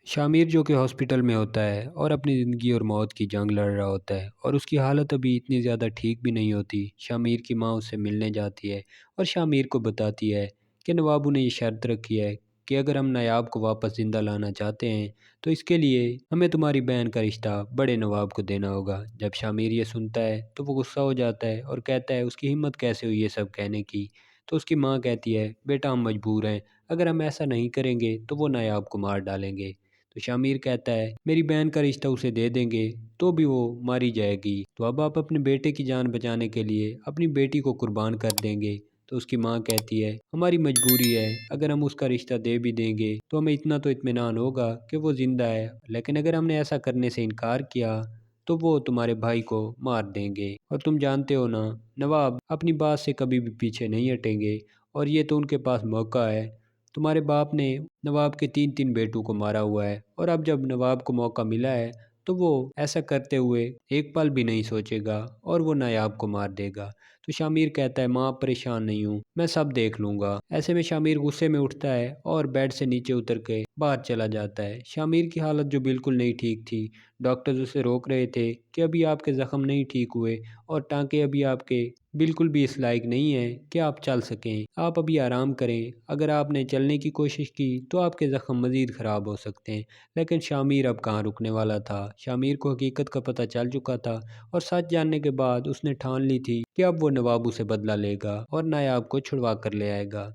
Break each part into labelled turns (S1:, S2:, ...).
S1: شامیر جو کہ ہاسپٹل میں ہوتا ہے اور اپنی زندگی اور موت کی جنگ لڑ رہا ہوتا ہے اور اس کی حالت ابھی اتنی زیادہ ٹھیک بھی نہیں ہوتی۔ شامیر کی ماں اس سے ملنے جاتی ہے اور شامیر کو بتاتی ہے کہ نوابو نے یہ شرط رکھی ہے کہ اگر ہم نایاب کو واپس زندہ لانا چاہتے ہیں تو اس کے لیے ہمیں تمہاری بہن کا رشتہ بڑے نواب کو دینا ہوگا۔ جب شامیر یہ سنتا ہے تو وہ غصہ ہو جاتا ہے اور کہتا ہے اس کی ہمت کیسے ہوئی یہ سب کہنے کی۔ تو اس کی ماں کہتی ہے بیٹا ہم مجبور ہیں، اگر ہم ایسا نہیں کریں گے تو وہ نایاب کو مار ڈالیں گے۔ تو شامیر کہتا ہے میری بہن کا رشتہ اسے دے دیں گے تو بھی وہ ماری جائے گی، تو اب آپ اپنے بیٹے کی جان بچانے کے لیے اپنی بیٹی کو قربان کر دیں گے۔ تو اس کی ماں کہتی ہے ہماری مجبوری ہے، اگر ہم اس کا رشتہ دے بھی دیں گے تو ہمیں اتنا تو اطمینان ہوگا کہ وہ زندہ ہے، لیکن اگر ہم نے ایسا کرنے سے انکار کیا تو وہ تمہارے بھائی کو مار دیں گے، اور تم جانتے ہو نا نواب اپنی بات سے کبھی بھی پیچھے نہیں ہٹیں گے، اور یہ تو ان کے پاس موقع ہے۔ تمہارے باپ نے نواب کے تین تین بیٹوں کو مارا ہوا ہے، اور اب جب نواب کو موقع ملا ہے تو وہ ایسا کرتے ہوئے ایک پل بھی نہیں سوچے گا اور وہ نایاب کو مار دے گا۔ تو شامیر کہتا ہے ماں پریشان نہیں ہوں، میں سب دیکھ لوں گا۔ ایسے میں شامیر غصے میں اٹھتا ہے اور بیڈ سے نیچے اتر کے باہر چلا جاتا ہے۔ شامیر کی حالت جو بالکل نہیں ٹھیک تھی، ڈاکٹرز اسے روک رہے تھے کہ ابھی آپ کے زخم نہیں ٹھیک ہوئے اور ٹانکے ابھی آپ کے بالکل بھی اس لائق نہیں ہیں کہ آپ چل سکیں، آپ ابھی آرام کریں، اگر آپ نے چلنے کی کوشش کی تو آپ کے زخم مزید خراب ہو سکتے ہیں۔ لیکن شامیر اب کہاں رکنے والا تھا، شامیر کو حقیقت کا پتہ چل چکا تھا، اور سچ جاننے کے بعد اس نے ٹھان لی تھی کہ اب وہ نوابو سے بدلہ لے گا اور نایاب کو چھڑوا کر لے آئے گا۔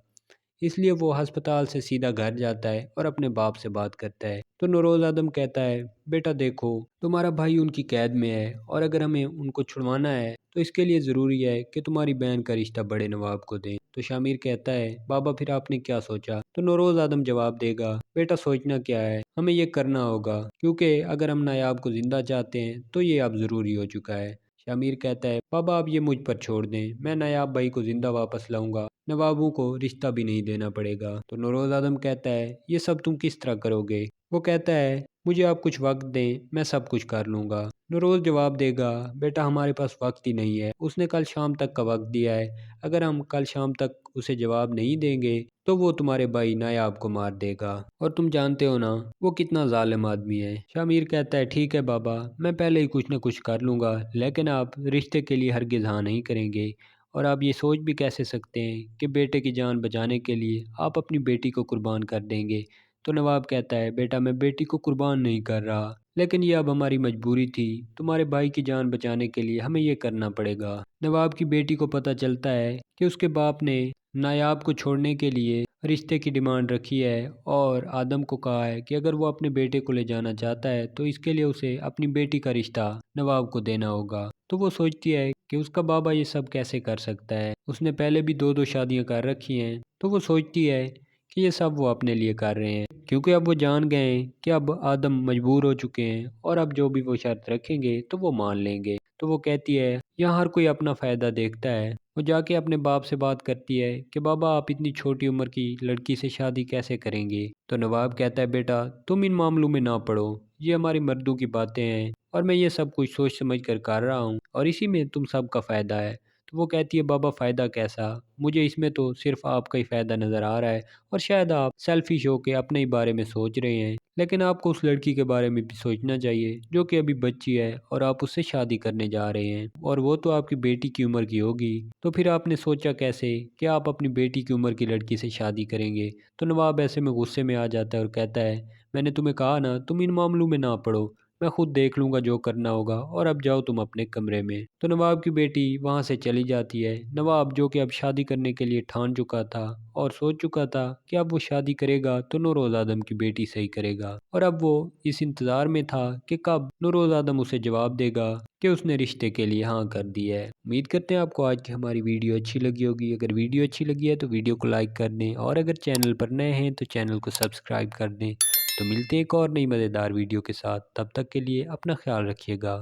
S1: اس لیے وہ ہسپتال سے سیدھا گھر جاتا ہے اور اپنے باپ سے بات کرتا ہے۔ تو نوروز آدم کہتا ہے بیٹا دیکھو تمہارا بھائی ان کی قید میں ہے، اور اگر ہمیں ان کو چھڑوانا ہے تو اس کے لیے ضروری ہے کہ تمہاری بہن کا رشتہ بڑے نواب کو دیں۔ تو شامیر کہتا ہے بابا پھر آپ نے کیا سوچا؟ تو نوروز آدم جواب دے گا بیٹا سوچنا کیا ہے، ہمیں یہ کرنا ہوگا، کیونکہ اگر ہم نایاب کو زندہ چاہتے ہیں تو یہ اب ضروری ہو چکا ہے۔ شامیر کہتا ہے بابا آپ یہ مجھ پر چھوڑ دیں، میں نایاب بھائی کو زندہ واپس لاؤں گا، نوابوں کو رشتہ بھی نہیں دینا پڑے گا۔ تو نوروز آدم کہتا ہے یہ سب تم کس طرح کرو گے؟ وہ کہتا ہے مجھے آپ کچھ وقت دیں، میں سب کچھ کر لوں گا۔ نوروز جواب دے گا بیٹا ہمارے پاس وقت ہی نہیں ہے، اس نے کل شام تک کا وقت دیا ہے، اگر ہم کل شام تک اسے جواب نہیں دیں گے تو وہ تمہارے بھائی نایاب کو مار دے گا، اور تم جانتے ہو نا وہ کتنا ظالم آدمی ہے۔ شامیر کہتا ہے ٹھیک ہے بابا، میں پہلے ہی کچھ نہ کچھ کر لوں گا، لیکن آپ رشتے کے لیے ہرگز ہاں نہیں کریں گے، اور آپ یہ سوچ بھی کیسے سکتے ہیں کہ بیٹے کی جان بچانے کے لیے آپ اپنی بیٹی کو قربان کر دیں گے؟ تو نواب کہتا ہے بیٹا میں بیٹی کو قربان نہیں کر رہا، لیکن یہ اب ہماری مجبوری تھی، تمہارے بھائی کی جان بچانے کے لیے ہمیں یہ کرنا پڑے گا۔ نواب کی بیٹی کو پتہ چلتا ہے کہ اس کے باپ نے نایاب کو چھوڑنے کے لیے رشتے کی ڈیمانڈ رکھی ہے، اور آدم کو کہا ہے کہ اگر وہ اپنے بیٹے کو لے جانا چاہتا ہے تو اس کے لیے اسے اپنی بیٹی کا رشتہ نواب کو دینا ہوگا۔ تو وہ سوچتی ہے کہ اس کا بابا یہ سب کیسے کر سکتا ہے، اس نے پہلے بھی دو دو شادیاں کر رکھی ہیں، تو وہ سوچتی ہے کہ یہ سب وہ اپنے لیے کر رہے ہیں، کیونکہ اب وہ جان گئے ہیں کہ اب آدم مجبور ہو چکے ہیں، اور اب جو بھی وہ شرط رکھیں گے تو وہ مان لیں گے۔ تو وہ کہتی ہے یہاں ہر کوئی اپنا فائدہ دیکھتا ہے۔ وہ جا کے اپنے باپ سے بات کرتی ہے کہ بابا آپ اتنی چھوٹی عمر کی لڑکی سے شادی کیسے کریں گے؟ تو نواب کہتا ہے بیٹا تم ان معاملوں میں نہ پڑو، یہ ہماری مردوں کی باتیں ہیں، اور میں یہ سب کچھ سوچ سمجھ کر رہا ہوں، اور اسی میں تم سب کا فائدہ ہے۔ تو وہ کہتی ہے بابا فائدہ کیسا؟ مجھے اس میں تو صرف آپ کا ہی فائدہ نظر آ رہا ہے، اور شاید آپ سیلفش ہو کے اپنے ہی بارے میں سوچ رہے ہیں، لیکن آپ کو اس لڑکی کے بارے میں بھی سوچنا چاہیے جو کہ ابھی بچی ہے اور آپ اس سے شادی کرنے جا رہے ہیں، اور وہ تو آپ کی بیٹی کی عمر کی ہوگی، تو پھر آپ نے سوچا کیسے کہ آپ اپنی بیٹی کی عمر کی لڑکی سے شادی کریں گے؟ تو نواب ایسے میں غصے میں آ جاتا ہے اور کہتا ہے میں نے تمہیں کہا نا تم ان معاملوں میں نہ پڑو، میں خود دیکھ لوں گا جو کرنا ہوگا، اور اب جاؤ تم اپنے کمرے میں۔ تو نواب کی بیٹی وہاں سے چلی جاتی ہے۔ نواب جو کہ اب شادی کرنے کے لیے ٹھان چکا تھا اور سوچ چکا تھا کہ اب وہ شادی کرے گا تو نوروز آدم کی بیٹی سے ہی کرے گا، اور اب وہ اس انتظار میں تھا کہ کب نوروز آدم اسے جواب دے گا کہ اس نے رشتے کے لیے ہاں کر دی ہے۔ امید کرتے ہیں آپ کو آج کی ہماری ویڈیو اچھی لگی ہوگی، اگر ویڈیو اچھی لگی ہے تو ویڈیو کو لائک کر دیں، اور اگر چینل پر نئے ہیں تو چینل کو سبسکرائب کر دیں۔ تو ملتے ہیں ایک اور نئی مزیدار ویڈیو کے ساتھ، تب تک کے لیے اپنا خیال رکھیے گا۔